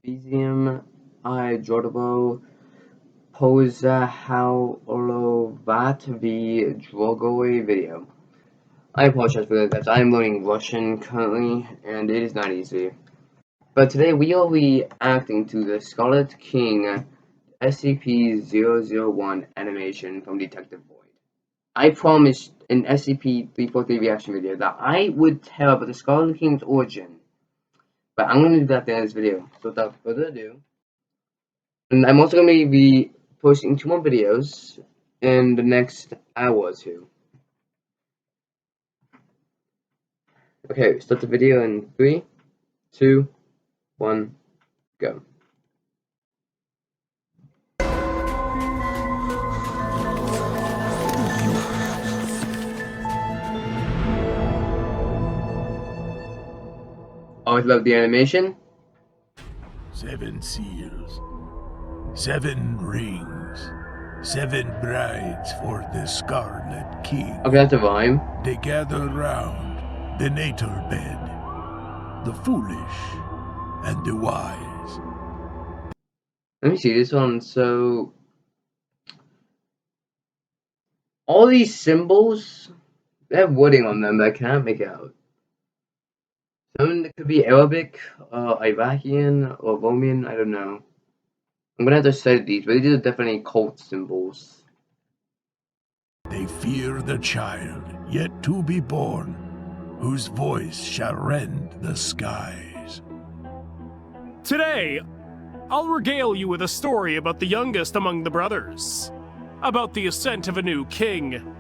Visium I Drogovo Posa how Olovat v Drogoy video. I apologize for that, guys. I am learning Russian currently, and it is not easy. But today we are reacting to the Scarlet King SCP-001 animation from Detective Void. I promised in SCP-343 reaction video that I would tell about the Scarlet King's origin. But I'm going to do that at the end of this video. So without further ado, and I'm also going to be posting 2 more videos in the next hour or 2. Okay, start the video in 3, 2, 1, go. Always love the animation. 7 seals, 7 rings, 7 brides for the Scarlet King. Okay, that's a rhyme. They gather round the natal bed, the foolish and the wise. Let me see this one. So, all these symbols, they have wording on them that I cannot make out. Some could be Arabic, Iraqian, or Roman, I don't know. I'm gonna have to study these, but these are definitely cult symbols. They fear the child yet to be born, whose voice shall rend the skies. Today, I'll regale you with a story about the youngest among the brothers, about the ascent of a new king,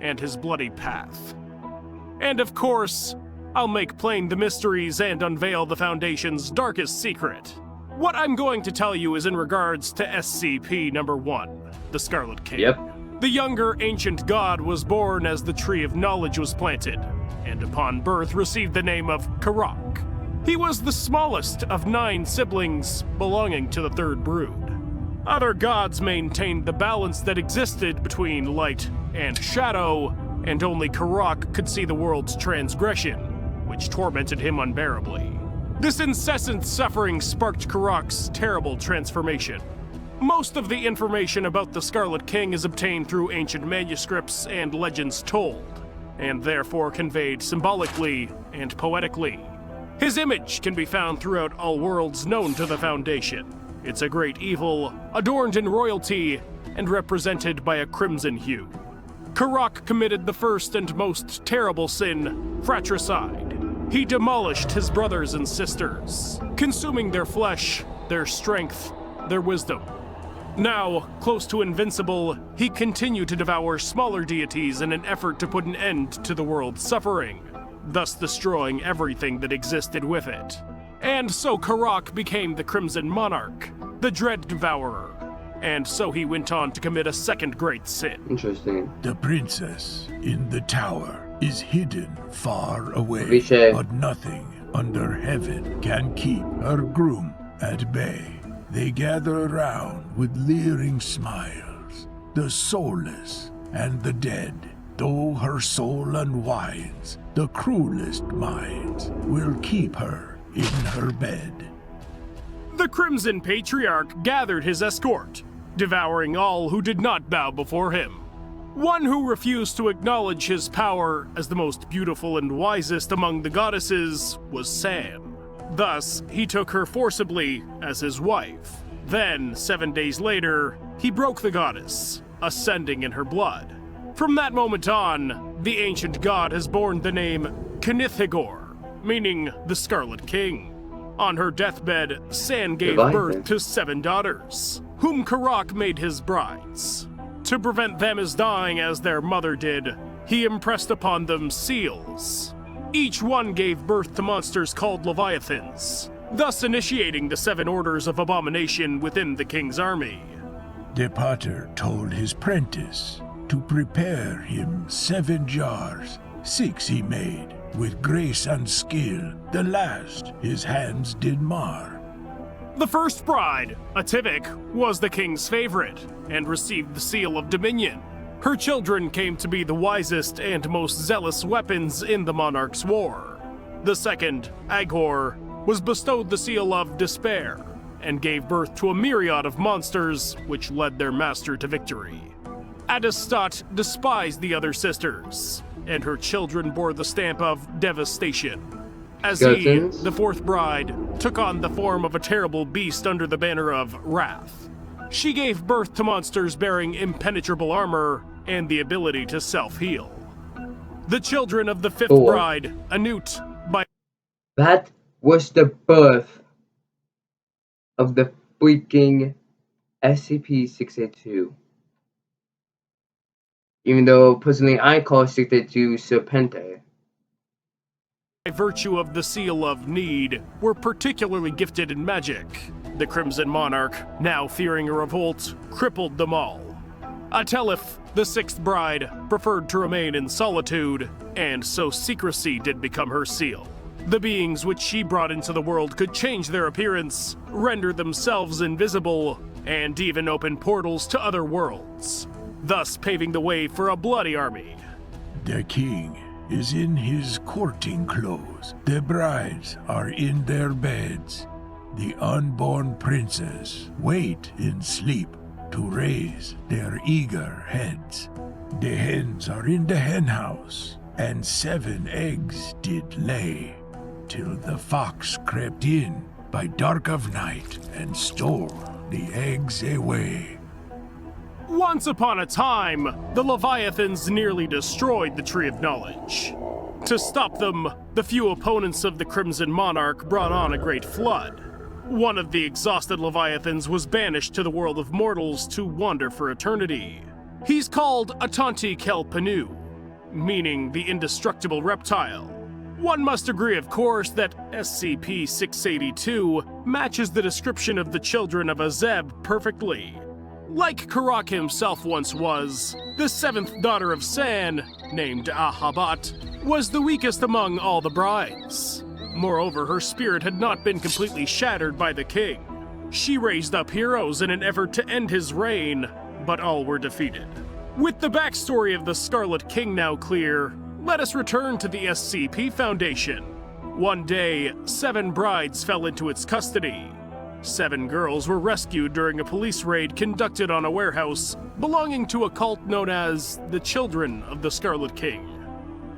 and his bloody path. And of course, I'll make plain the mysteries and unveil the Foundation's darkest secret. What I'm going to tell you is in regards to SCP-1, the Scarlet King. Yep. The younger ancient god was born as the Tree of Knowledge was planted, and upon birth received the name of Karak. He was the smallest of 9 siblings belonging to the third brood. Other gods maintained the balance that existed between light and shadow, and only Karak could see the world's transgression, which tormented him unbearably. This incessant suffering sparked Karak's terrible transformation. Most of the information about the Scarlet King is obtained through ancient manuscripts and legends told, and therefore conveyed symbolically and poetically. His image can be found throughout all worlds known to the Foundation. It's a great evil, adorned in royalty, and represented by a crimson hue. Karak committed the first and most terrible sin, fratricide. He demolished his brothers and sisters, consuming their flesh, their strength, their wisdom. Now, close to invincible, he continued to devour smaller deities in an effort to put an end to the world's suffering, thus destroying everything that existed with it. And so Karak became the Crimson Monarch, the Dread Devourer, and so he went on to commit a second great sin. Interesting. The princess in the tower is hidden far away, Cliché. but nothing under heaven can keep her groom at bay. They gather around with leering smiles, the soulless and the dead. Though her soul unwinds, the cruelest minds will keep her in her bed. The Crimson Patriarch gathered his escort, devouring all who did not bow before him. One who refused to acknowledge his power as the most beautiful and wisest among the goddesses was Sam. Thus, he took her forcibly as his wife. Then, 7 days later, he broke the goddess, ascending in her blood. From that moment on, the ancient god has borne the name Knithigor, meaning the Scarlet King. On her deathbed, San gave birth to 7 daughters, whom Karak made his brides. To prevent them as dying as their mother did, he impressed upon them seals. Each one gave birth to monsters called leviathans, thus initiating the 7 orders of abomination within the king's army. The potter told his prentice to prepare him 7 jars. 6 he made with grace and skill, the last his hands did mar. The first bride, Ativik, was the king's favorite and received the seal of dominion. Her children came to be the wisest and most zealous weapons in the monarch's war. The second, Aghor, was bestowed the seal of despair and gave birth to a myriad of monsters which led their master to victory. Adestat despised the other sisters, and her children bore the stamp of devastation. Azee, the fourth bride, took on the form of a terrible beast under the banner of Wrath. She gave birth to monsters bearing impenetrable armor and the ability to self-heal. The children of the fifth bride, Anut, by... That was the birth of the freaking SCP-682. Even though, personally, I call 682 Serpente. By virtue of the Seal of Need, were particularly gifted in magic. The Crimson Monarch, now fearing a revolt, crippled them all. Atelif, the sixth bride, preferred to remain in solitude, and so secrecy did become her seal. The beings which she brought into the world could change their appearance, render themselves invisible, and even open portals to other worlds, thus paving the way for a bloody army. The king is in his courting clothes. The brides are in their beds. The unborn princes wait in sleep to raise their eager heads. The hens are in the henhouse, and 7 eggs did lay, till the fox crept in by dark of night and stole the eggs away. Once upon a time, the leviathans nearly destroyed the Tree of Knowledge. To stop them, the few opponents of the Crimson Monarch brought on a great flood. One of the exhausted leviathans was banished to the world of mortals to wander for eternity. He's called Atanti Kelpenu, meaning the indestructible reptile. One must agree, of course, that SCP-682 matches the description of the children of Azeb perfectly. Like Karak himself once was, the seventh daughter of San, named Ahabat, was the weakest among all the brides. Moreover, her spirit had not been completely shattered by the king. She raised up heroes in an effort to end his reign, but all were defeated. With the backstory of the Scarlet King now clear, let us return to the SCP Foundation. One day, 7 brides fell into its custody. 7 girls were rescued during a police raid conducted on a warehouse belonging to a cult known as the Children of the Scarlet King.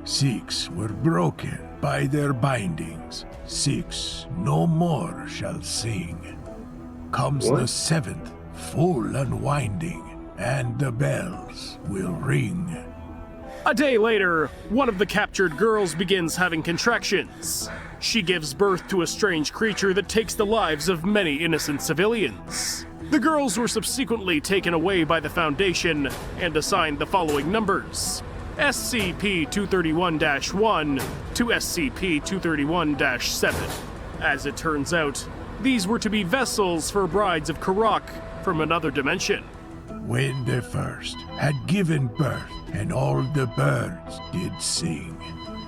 6 were broken by their bindings. 6 no more shall sing. Comes the 7th, full unwinding, and the bells will ring. A day later, one of the captured girls begins having contractions. She gives birth to a strange creature that takes the lives of many innocent civilians. The girls were subsequently taken away by the Foundation and assigned the following numbers: SCP-231-1 to SCP-231-7. As it turns out, these were to be vessels for brides of Karak from another dimension. When the first had given birth, and all the birds did sing,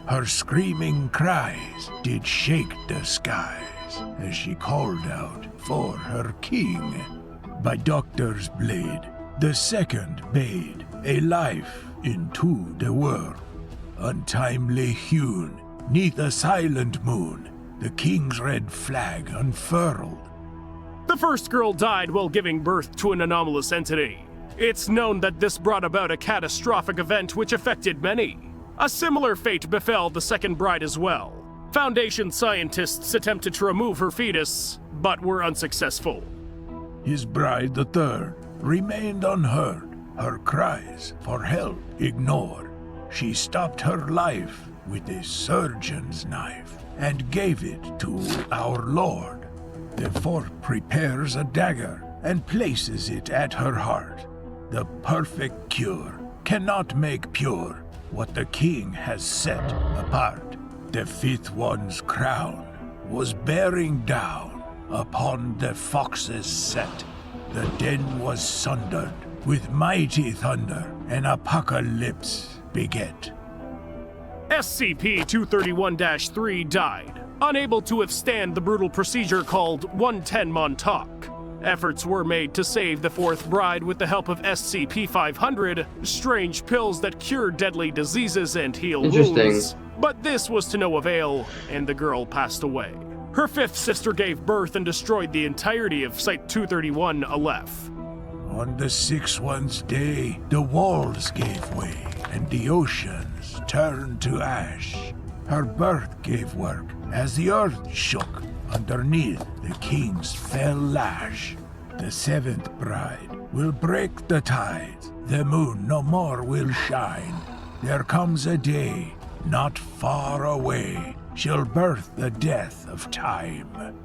her screaming cries did shake the skies, as she called out for her king. By Doctor's blade, the second bade a life into the world. Untimely hewn, 'neath a silent moon, the king's red flag unfurled. The first girl died while giving birth to an anomalous entity. It's known that this brought about a catastrophic event which affected many. A similar fate befell the second bride as well. Foundation scientists attempted to remove her fetus, but were unsuccessful. His bride, the third, remained unheard, her cries for help ignored. She stopped her life with a surgeon's knife and gave it to our Lord. The fourth prepares a dagger and places it at her heart. The perfect cure cannot make pure what the king has set apart. The fifth one's crown was bearing down upon the fox's set. The den was sundered with mighty thunder, and apocalypse beget. SCP-231-3 died, unable to withstand the brutal procedure called 110 Montauk. Efforts were made to save the fourth bride with the help of SCP-500, strange pills that cure deadly diseases and heal wounds, but this was to no avail, and the girl passed away. Her fifth sister gave birth and destroyed the entirety of Site-231 Aleph. On the sixth one's day, the walls gave way, and the oceans turned to ash. Her birth gave work, as the earth shook. Underneath, the king's fell lash. The seventh bride will break the tides. The moon no more will shine. There comes a day, not far away, she'll birth the death of time.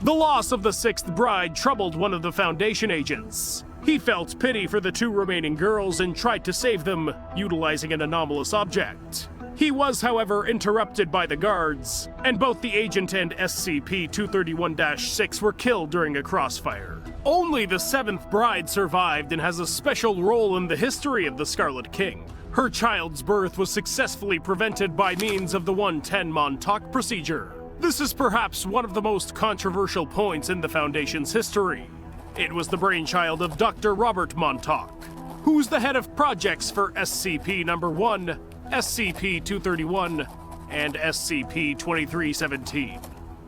The loss of the sixth bride troubled one of the Foundation agents. He felt pity for the two remaining girls and tried to save them, utilizing an anomalous object. He was, however, interrupted by the guards, and both the agent and SCP-231-6 were killed during a crossfire. Only the seventh bride survived and has a special role in the history of the Scarlet King. Her child's birth was successfully prevented by means of the 110 Montauk procedure. This is perhaps one of the most controversial points in the Foundation's history. It was the brainchild of Dr. Robert Montauk, who's the head of projects for SCP-1, SCP-231, and SCP-2317.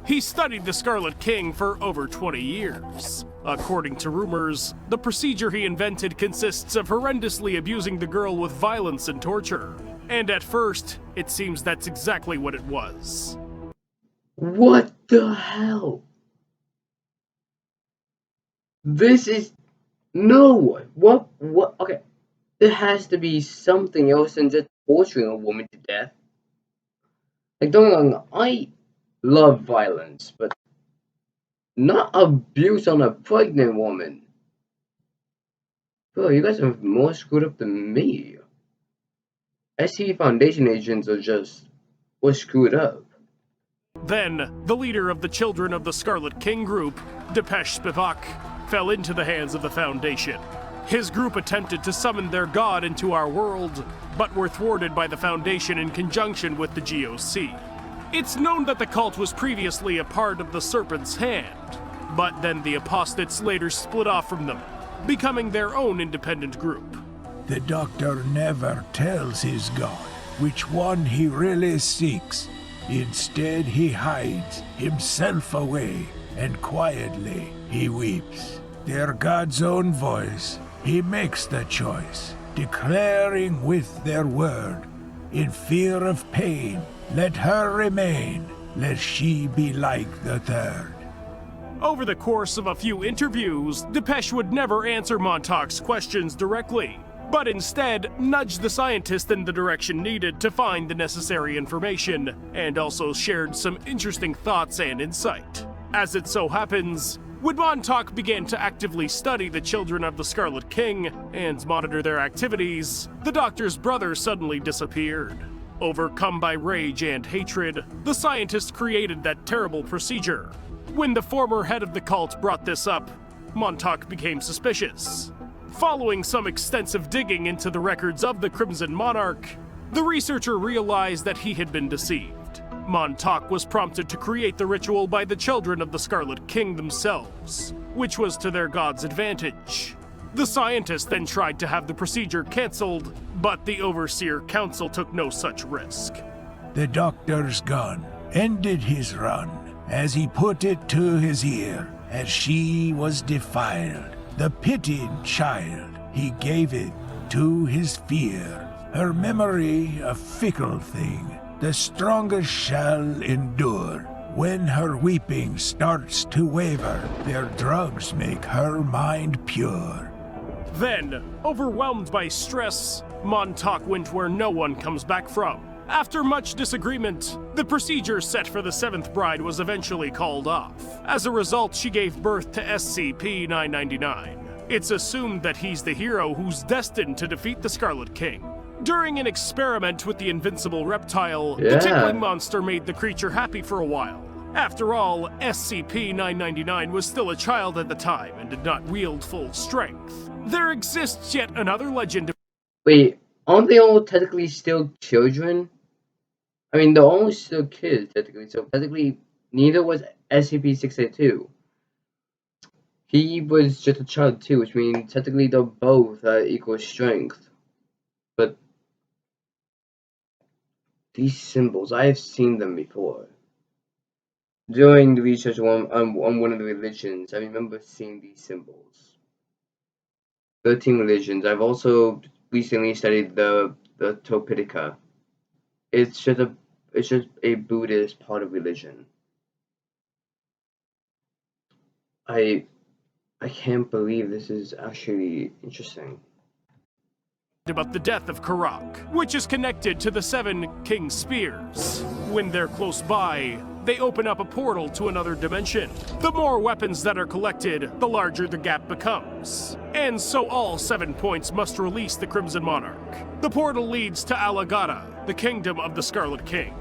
He studied the Scarlet King for over 20 years. According to rumors, the procedure he invented consists of horrendously abusing the girl with violence and torture. And at first, it seems that's exactly what it was. What the hell? This is... No! What? Okay. There has to be something else than just torturing a woman to death. Like, don't get me wrong, I love violence, but not abuse on a pregnant woman. Bro, you guys are more screwed up than me. SCP Foundation agents were screwed up. Then, the leader of the Children of the Scarlet King group, Depeche Spivak, fell into the hands of the Foundation. His group attempted to summon their god into our world, but were thwarted by the Foundation in conjunction with the GOC. It's known that the cult was previously a part of the Serpent's Hand, but then the apostates later split off from them, becoming their own independent group. The Doctor never tells his god which one he really seeks. Instead, he hides himself away, and quietly he weeps. Their god's own voice, he makes the choice, declaring with their word, in fear of pain, let her remain, lest she be like the third. Over the course of a few interviews, Depeche would never answer Montauk's questions directly, but instead nudged the scientist in the direction needed to find the necessary information, and also shared some interesting thoughts and insight. As it so happens, when Montauk began to actively study the Children of the Scarlet King and monitor their activities, the Doctor's brother suddenly disappeared. Overcome by rage and hatred, the scientist created that terrible procedure. When the former head of the cult brought this up, Montauk became suspicious. Following some extensive digging into the records of the Crimson Monarch, the researcher realized that he had been deceived. Montauk was prompted to create the ritual by the Children of the Scarlet King themselves, which was to their god's advantage. The scientist then tried to have the procedure cancelled, but the Overseer Council took no such risk. The Doctor's gun ended his run as he put it to his ear as she was defiled. The pitied child, he gave it to his fear. Her memory a fickle thing, the strongest shall endure. When her weeping starts to waver, their drugs make her mind pure. Then, overwhelmed by stress, Montauk went where no one comes back from. After much disagreement, the procedure set for the seventh bride was eventually called off. As a result, she gave birth to SCP-999. It's assumed that he's the hero who's destined to defeat the Scarlet King. During an experiment with the invincible reptile, the tickling monster made the creature happy for a while. After all, SCP-999 was still a child at the time and did not wield full strength. There exists yet another legend. Wait, aren't they all technically still children? I mean, they're all still kids, technically, so technically, neither was SCP-682. He was just a child too, which means technically they're both at equal strength. But these symbols, I have seen them before. During the research on one of the religions, I remember seeing these symbols. 13 religions. I've also recently studied the Topidika. It's just a Buddhist part of religion. I can't believe this is actually interesting. About the death of Karak, which is connected to the 7 King Spears. When they're close by, they open up a portal to another dimension. The more weapons that are collected, the larger the gap becomes. And so all 7 points must release the Crimson Monarch. The portal leads to Alagata, the kingdom of the Scarlet King.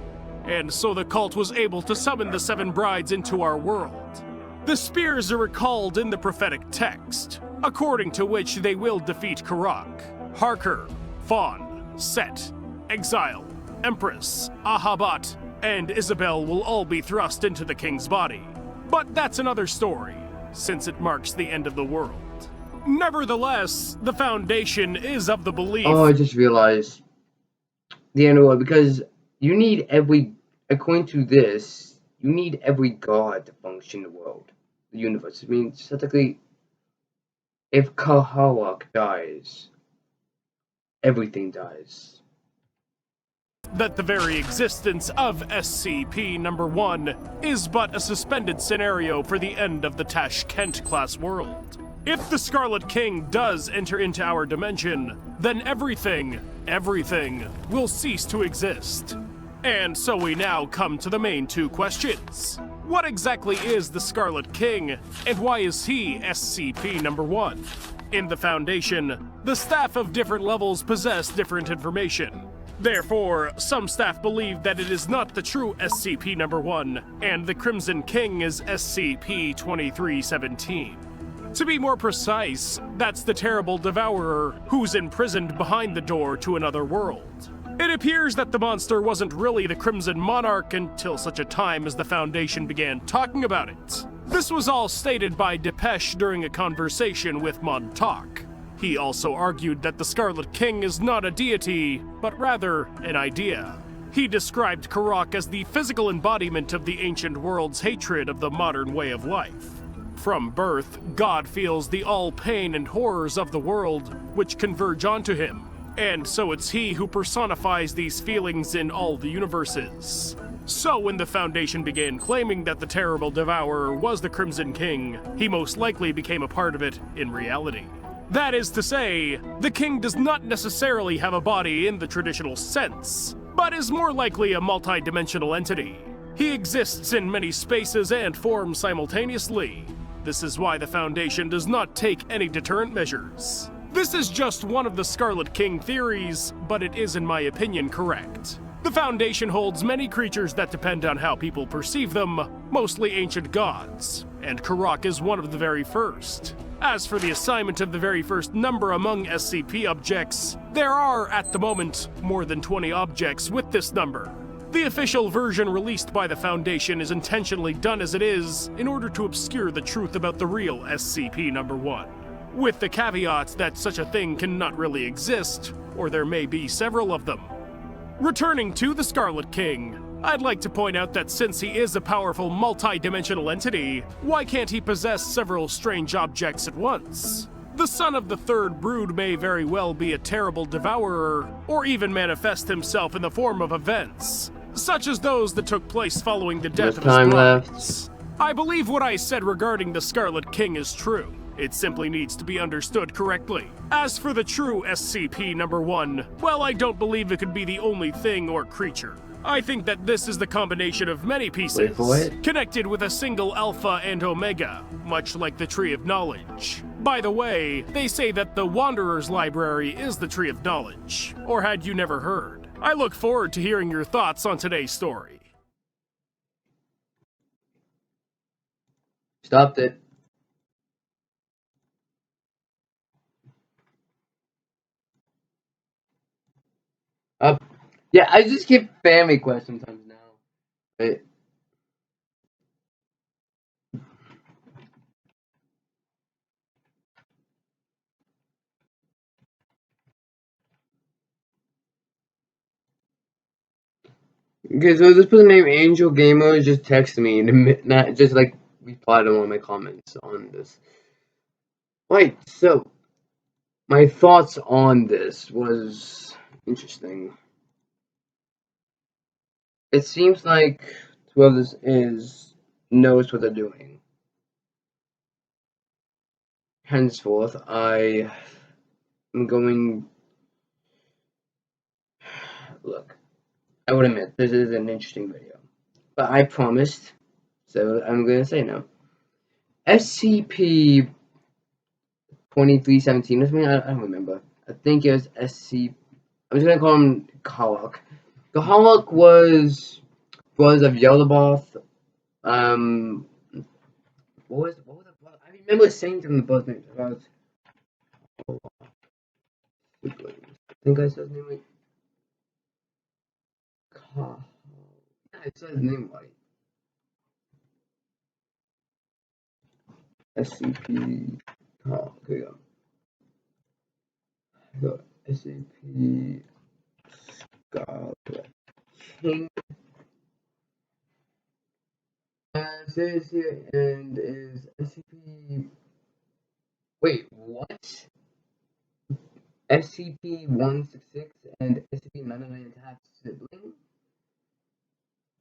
And so the cult was able to summon the 7 brides into our world. The spears are recalled in the prophetic text, according to which they will defeat Karak. Harker, Fawn, Set, Exile, Empress, Ahabat, and Isabel will all be thrust into the king's body. But that's another story, since it marks the end of the world. Nevertheless, the Foundation is of the belief... Oh, I just realized the end of the world, because you need according to this, you need every god to function in the world, the universe. I mean, technically, if Kaharak dies, everything dies. That the very existence of SCP-1 is but a suspended scenario for the end of the Tashkent-class world. If the Scarlet King does enter into our dimension, then everything will cease to exist. And so we now come to the main 2 questions. What exactly is the Scarlet King, and why is he SCP-1? In the Foundation, the staff of different levels possess different information. Therefore, some staff believe that it is not the true SCP-1, and the Crimson King is SCP-2317. To be more precise, that's the terrible devourer who's imprisoned behind the door to another world. It appears that the monster wasn't really the Crimson Monarch until such a time as the Foundation began talking about it. This was all stated by Depeche during a conversation with Montauk. He also argued that the Scarlet King is not a deity, but rather an idea. He described Karak as the physical embodiment of the ancient world's hatred of the modern way of life. From birth, God feels the all pain and horrors of the world, which converge onto him. And so it's he who personifies these feelings in all the universes. So when the Foundation began claiming that the terrible devourer was the Crimson King, he most likely became a part of it in reality. That is to say, the king does not necessarily have a body in the traditional sense, but is more likely a multi-dimensional entity. He exists in many spaces and forms simultaneously. This is why the Foundation does not take any deterrent measures. This is just one of the Scarlet King theories, but it is in my opinion correct. The Foundation holds many creatures that depend on how people perceive them, mostly ancient gods, and Karak is one of the very first. As for the assignment of the very first number among SCP objects, there are, at the moment, more than 20 objects with this number. The official version released by the Foundation is intentionally done as it is in order to obscure the truth about the real SCP-1, with the caveat that such a thing cannot really exist, or there may be several of them. Returning to the Scarlet King, I'd like to point out that since he is a powerful multi-dimensional entity, why can't he possess several strange objects at once? The son of the third brood may very well be a terrible devourer, or even manifest himself in the form of events, such as those that took place following the death of his brides. I believe what I said regarding the Scarlet King is true. It simply needs to be understood correctly. As for the true SCP-1, well, I don't believe it could be the only thing or creature. I think that this is the combination of many pieces, connected with a single alpha and omega, much like the Tree of Knowledge. By the way, they say that the Wanderer's Library is the Tree of Knowledge, or had you never heard? I look forward to hearing your thoughts on today's story. Stopped it. Up. Yeah, I just keep family questions sometimes now. Okay, so this person named Angel Gamer just texted me and not just like replied to one of my comments on this. Right, so my thoughts on this was interesting. It seems like whoever this is knows what they're doing. Henceforth, I am going. Look, I would admit this is an interesting video, but I promised, so I'm gonna say no. SCP 2317 or something. I don't remember. I think it was SCP. I'm just gonna call him Kahawk. Kahawk was of Yeldabaoth. What was the I remember saying to them the both names about. I think I said his name right. Kahawk. Yeah, I said his name right. SCP. Kahawk. Here we go. SCP. Scarlet. King. Says here and is SCP. Wait, what? SCP-166 and SCP-999 have siblings?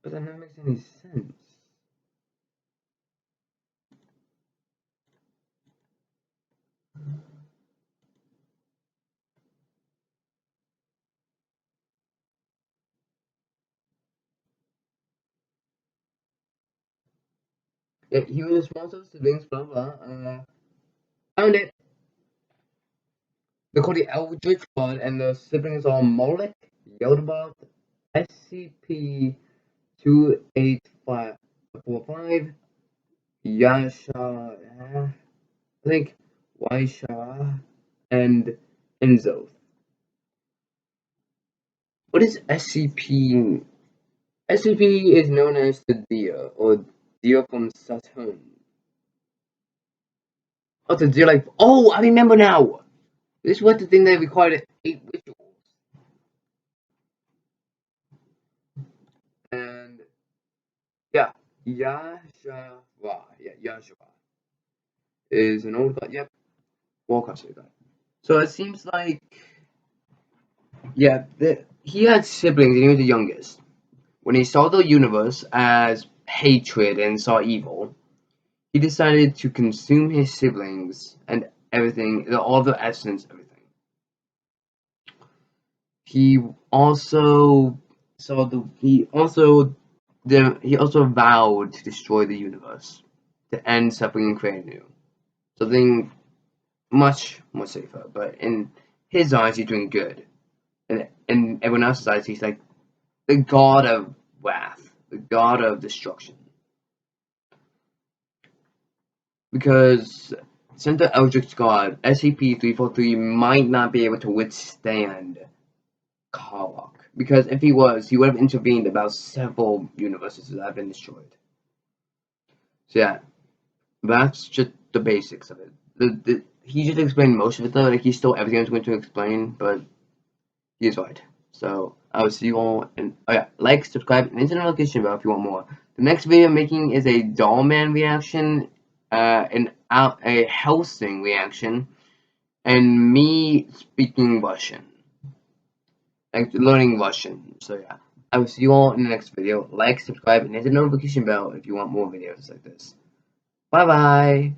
But that never makes any sense. Yeah, he was a small set of siblings, blah blah. Found it. They're called the Eldritch Blood, and the siblings are Molech, Yeldabaoth, SCP-28545, Yasha, I think, Waisha, and Enzo. What is SCP? SCP is known as the Dia, or Dia from Saturn. Oh, the Dia like. Oh, I remember now! This was the thing that required 8 rituals. And, yeah, Yashawa. Yeah, Yashawa is an old god. Yep, Warcraft god. So it seems like, yeah, he had siblings and he was the youngest. When he saw the universe as hatred and saw evil, he decided to consume his siblings and everything, all the essence, everything. He also he also vowed to destroy the universe, to end suffering and create new. Something much more safer. But in his eyes, he's doing good, and in everyone else's eyes, he's like the god of wrath, the god of destruction. Because since the Eldritch God, SCP-343 might not be able to withstand Karlach. Because if he was, he would have intervened about several universes that have been destroyed. So yeah, that's just the basics of it. He just explained most of it though, like he stole everything I was going to explain, but he's right. So I will see you all, and oh yeah, like, subscribe, and hit the notification bell if you want more. The next video I'm making is a Dollman reaction, a Helsing reaction, and me speaking Russian, like learning Russian. So yeah, I will see you all in the next video. Like, subscribe, and hit the notification bell if you want more videos like this. Bye bye.